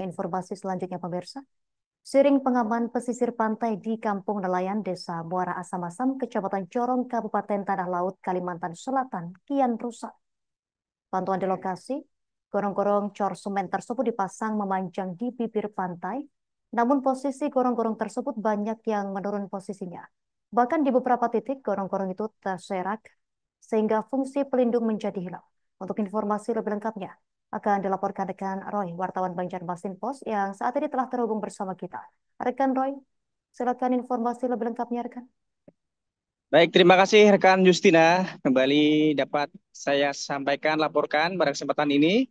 Informasi selanjutnya pemirsa, seiring pengaman pesisir pantai di Kampung Nelayan Desa Muara Asam-Asam, Kecamatan Corong, Kabupaten Tanah Laut, Kalimantan Selatan, kian rusak. Pantauan di lokasi, gorong-gorong cor semen tersebut dipasang memanjang di bibir pantai, namun posisi gorong-gorong tersebut banyak yang menurun posisinya. Bahkan di beberapa titik, gorong-gorong itu terserak, sehingga fungsi pelindung menjadi hilang. Untuk informasi lebih lengkapnya, akan dilaporkan rekan Roy, wartawan Banjarmasin Post, yang saat ini telah terhubung bersama kita. Rekan Roy, silakan informasi lebih lengkapnya, rekan. Baik, terima kasih rekan Justina. Kembali dapat saya sampaikan, laporkan pada kesempatan ini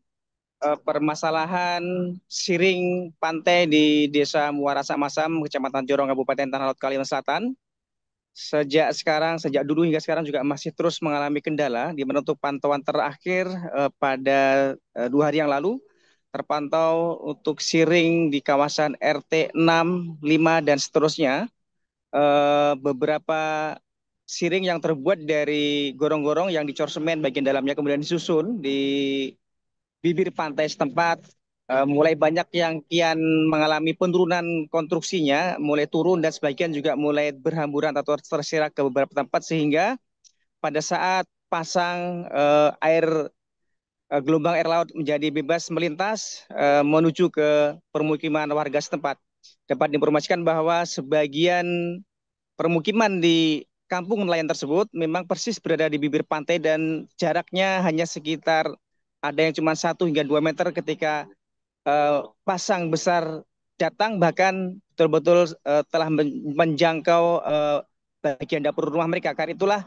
permasalahan siring pantai di Desa Muara Samasam, Kecamatan Jorong, Kabupaten Tanah Laut, Kalimantan Selatan. Sejak dulu hingga sekarang juga masih terus mengalami kendala, di mana untuk pantauan terakhir pada 2 hari yang lalu terpantau untuk siring di kawasan RT 6, 5 dan seterusnya. Beberapa siring yang terbuat dari gorong-gorong yang dicor semen bagian dalamnya kemudian disusun di bibir pantai setempat. Mulai banyak yang kian mengalami penurunan konstruksinya, mulai turun dan sebagian juga mulai berhamburan atau tersirat ke beberapa tempat, sehingga pada saat pasang gelombang air laut menjadi bebas melintas menuju ke permukiman warga setempat. Dapat diinformasikan bahwa sebagian permukiman di kampung nelayan tersebut memang persis berada di bibir pantai dan jaraknya hanya sekitar ada yang cuma 1 hingga 2 meter ketika pasang besar datang, bahkan betul-betul telah menjangkau bagian dapur rumah mereka. Karena itulah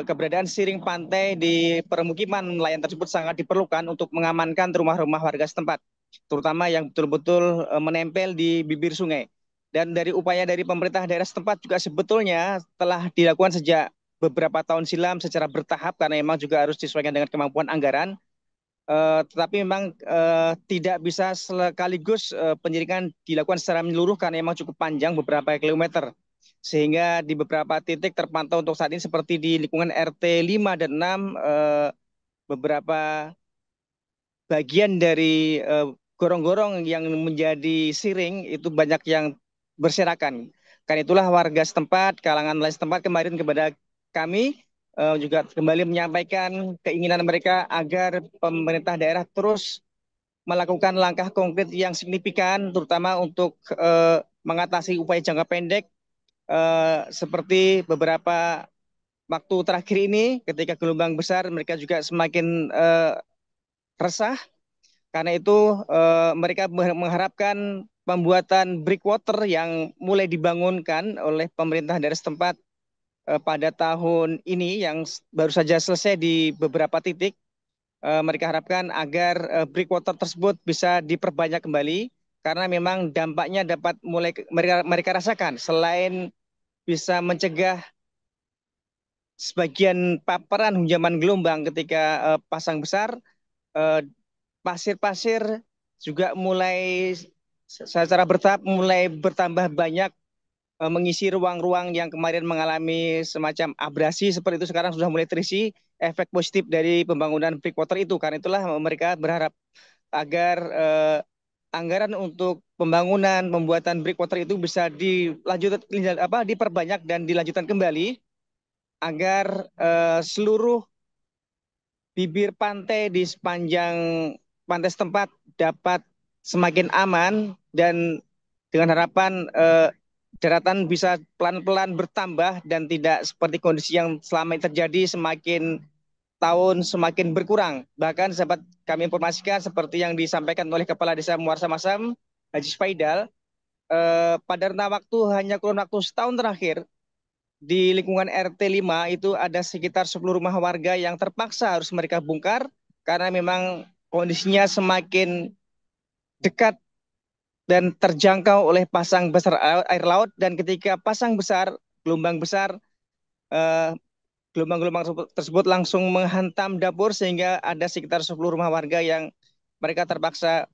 keberadaan siring pantai di permukiman nelayan tersebut sangat diperlukan untuk mengamankan rumah-rumah warga setempat, terutama yang betul-betul menempel di bibir sungai. Dan dari upaya dari pemerintah daerah setempat juga sebetulnya telah dilakukan sejak beberapa tahun silam secara bertahap, karena memang juga harus disesuaikan dengan kemampuan anggaran. Tetapi memang tidak bisa sekaligus penyirikan dilakukan secara menyeluruh karena memang cukup panjang beberapa kilometer. Sehingga di beberapa titik terpantau untuk saat ini seperti di lingkungan RT 5 dan 6, beberapa bagian dari gorong-gorong yang menjadi siring itu banyak yang berserakan. Karena itulah warga setempat, kalangan lain setempat kemarin kepada kami juga kembali menyampaikan keinginan mereka agar pemerintah daerah terus melakukan langkah konkret yang signifikan, terutama untuk mengatasi upaya jangka pendek, seperti beberapa waktu terakhir ini ketika gelombang besar mereka juga semakin resah. Karena itu mereka mengharapkan pembuatan breakwater yang mulai dibangunkan oleh pemerintah daerah setempat pada tahun ini yang baru saja selesai di beberapa titik. Mereka harapkan agar breakwater tersebut bisa diperbanyak kembali, karena memang dampaknya dapat mulai mereka rasakan. Selain bisa mencegah sebagian paparan hunjaman gelombang ketika pasang besar, eh, pasir-pasir juga mulai secara bertahap mulai bertambah banyak, mengisi ruang-ruang yang kemarin mengalami semacam abrasi seperti itu, sekarang sudah mulai terisi efek positif dari pembangunan breakwater itu. Karena itulah mereka berharap agar anggaran untuk pembangunan pembuatan breakwater itu bisa diperbanyak dan dilanjutkan kembali agar seluruh bibir pantai di sepanjang pantai setempat dapat semakin aman, dan dengan harapan daratan bisa pelan-pelan bertambah dan tidak seperti kondisi yang selama ini terjadi, semakin tahun semakin berkurang. Bahkan sempat kami informasikan seperti yang disampaikan oleh Kepala Desa Muarsa Masam, Haji Spaidal, pada rentang waktu hanya kurun waktu setahun terakhir di lingkungan RT 5 itu ada sekitar 10 rumah warga yang terpaksa harus mereka bongkar karena memang kondisinya semakin dekat dan terjangkau oleh pasang besar air laut, dan ketika pasang besar, gelombang besar, eh, gelombang-gelombang tersebut langsung menghantam dapur, sehingga ada sekitar 10 rumah warga yang mereka terpaksa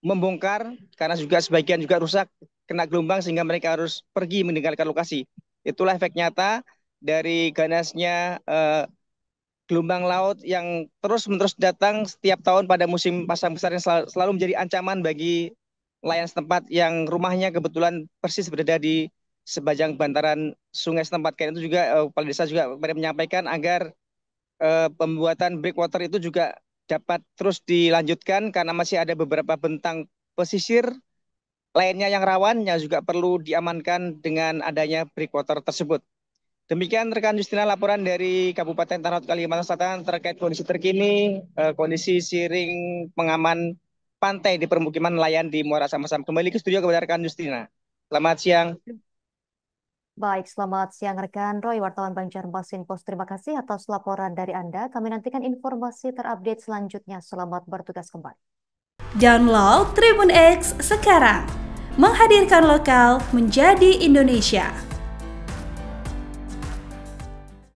membongkar karena juga sebagian juga rusak kena gelombang, sehingga mereka harus pergi meninggalkan lokasi. Itulah efek nyata dari ganasnya gelombang laut yang terus-menerus datang setiap tahun pada musim pasang besar yang selalu menjadi ancaman bagi nelayan setempat yang rumahnya kebetulan persis berada di sepanjang bantaran sungai setempat. Karena itu juga Kepala Desa juga menyampaikan agar pembuatan breakwater itu juga dapat terus dilanjutkan karena masih ada beberapa bentang pesisir lainnya yang rawan yang juga perlu diamankan dengan adanya breakwater tersebut. Demikian rekan Justina laporan dari Kabupaten Tanah Lot, Kalimantan Selatan terkait kondisi terkini, kondisi siring pengaman pantai di permukiman nelayan di Muara Samasam. Kembali ke studio kepada rekan Justina. Selamat siang. Baik, selamat siang rekan Roy, wartawan Banjarmasin Post. Terima kasih atas laporan dari Anda. Kami nantikan informasi terupdate selanjutnya. Selamat bertugas kembali. Download Tribun X sekarang, menghadirkan lokal menjadi Indonesia.